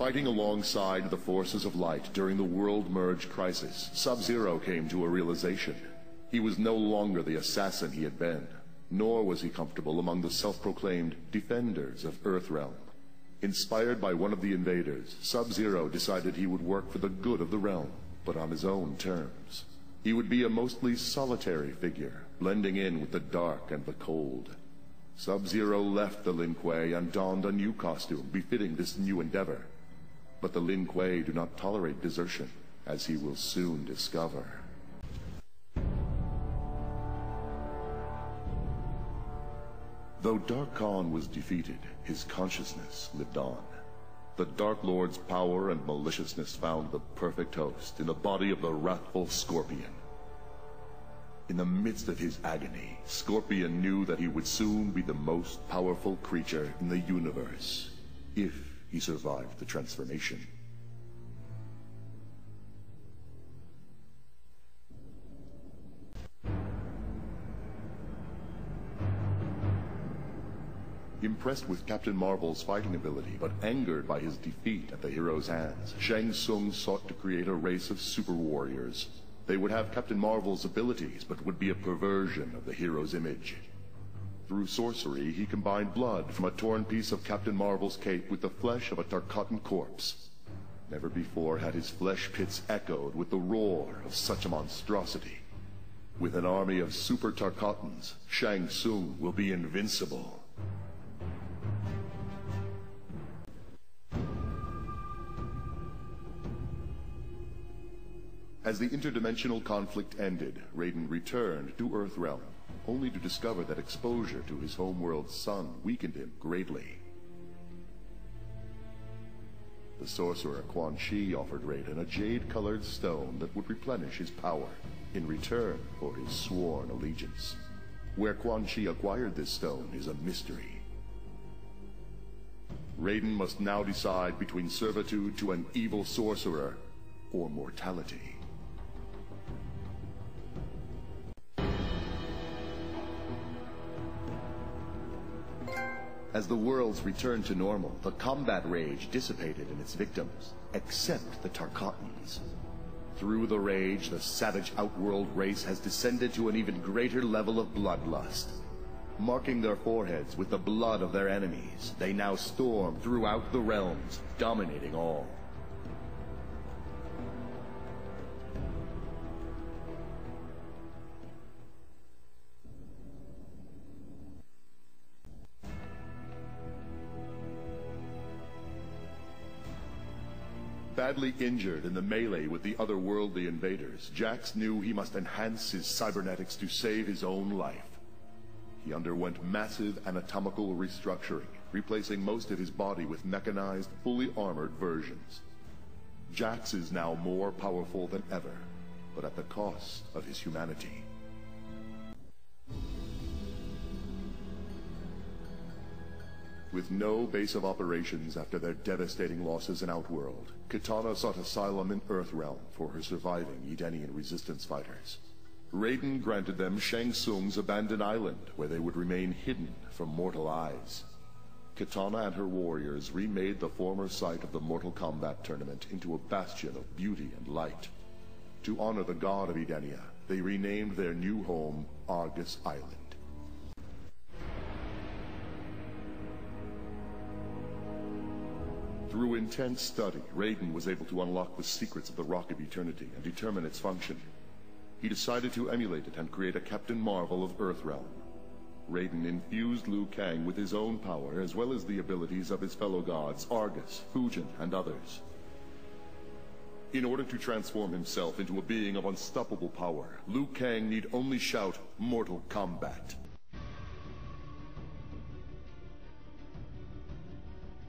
Fighting alongside the forces of light during the World Merge crisis, Sub-Zero came to a realization. He was no longer the assassin he had been, nor was he comfortable among the self-proclaimed defenders of Earthrealm. Inspired by one of the invaders, Sub-Zero decided he would work for the good of the realm, but on his own terms. He would be a mostly solitary figure, blending in with the dark and the cold. Sub-Zero left the Lin Kuei and donned a new costume befitting this new endeavor. But the Lin Kuei do not tolerate desertion, as he will soon discover. Though Dark Khan was defeated, his consciousness lived on. The Dark Lord's power and maliciousness found the perfect host in the body of the wrathful Scorpion. In the midst of his agony, Scorpion knew that he would soon be the most powerful creature in the universe, if he survived the transformation. Impressed with Captain Marvel's fighting ability, but angered by his defeat at the hero's hands, Shang Tsung sought to create a race of super warriors. They would have Captain Marvel's abilities, but would be a perversion of the hero's image. Through sorcery, he combined blood from a torn piece of Captain Marvel's cape with the flesh of a Tarkatan corpse. Never before had his flesh pits echoed with the roar of such a monstrosity. With an army of super Tarkatans, Shang Tsung will be invincible. As the interdimensional conflict ended, Raiden returned to Earthrealm, only to discover that exposure to his homeworld's sun weakened him greatly. The sorcerer Quan Chi offered Raiden a jade-colored stone that would replenish his power, in return for his sworn allegiance. Where Quan Chi acquired this stone is a mystery. Raiden must now decide between servitude to an evil sorcerer or mortality. As the worlds returned to normal, the combat rage dissipated in its victims, except the Tarkatans. Through the rage, the savage outworld race has descended to an even greater level of bloodlust. Marking their foreheads with the blood of their enemies, they now storm throughout the realms, dominating all. Badly injured in the melee with the otherworldly invaders, Jax knew he must enhance his cybernetics to save his own life. He underwent massive anatomical restructuring, replacing most of his body with mechanized, fully armored versions. Jax is now more powerful than ever, but at the cost of his humanity. With no base of operations after their devastating losses in Outworld, Kitana sought asylum in Earthrealm for her surviving Edenian resistance fighters. Raiden granted them Shang Tsung's abandoned island, where they would remain hidden from mortal eyes. Kitana and her warriors remade the former site of the Mortal Kombat tournament into a bastion of beauty and light. To honor the god of Edenia, they renamed their new home Argus Island. Through intense study, Raiden was able to unlock the secrets of the Rock of Eternity and determine its function. He decided to emulate it and create a Captain Marvel of Earthrealm. Raiden infused Liu Kang with his own power as well as the abilities of his fellow gods Argus, Fujin, and others. In order to transform himself into a being of unstoppable power, Liu Kang need only shout, "Mortal Kombat."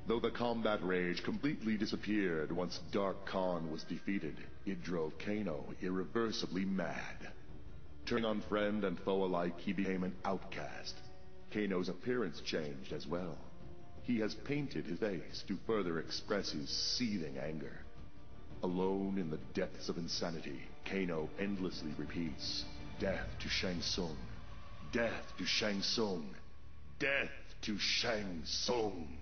Though the combat rage completely disappeared once Dark Khan was defeated, it drove Kano irreversibly mad. Turning on friend and foe alike, he became an outcast. Kano's appearance changed as well. He has painted his face to further express his seething anger. Alone in the depths of insanity, Kano endlessly repeats, "Death to Shang Tsung! Death to Shang Tsung! Death to Shang Tsung!"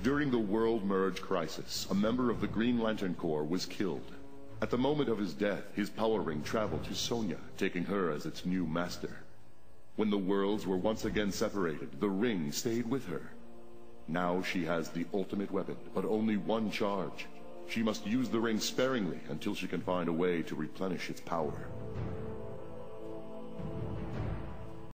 During the World Merge Crisis, a member of the Green Lantern Corps was killed. At the moment of his death, his power ring traveled to Sonya, taking her as its new master. When the worlds were once again separated, the ring stayed with her. Now she has the ultimate weapon, but only one charge. She must use the ring sparingly until she can find a way to replenish its power.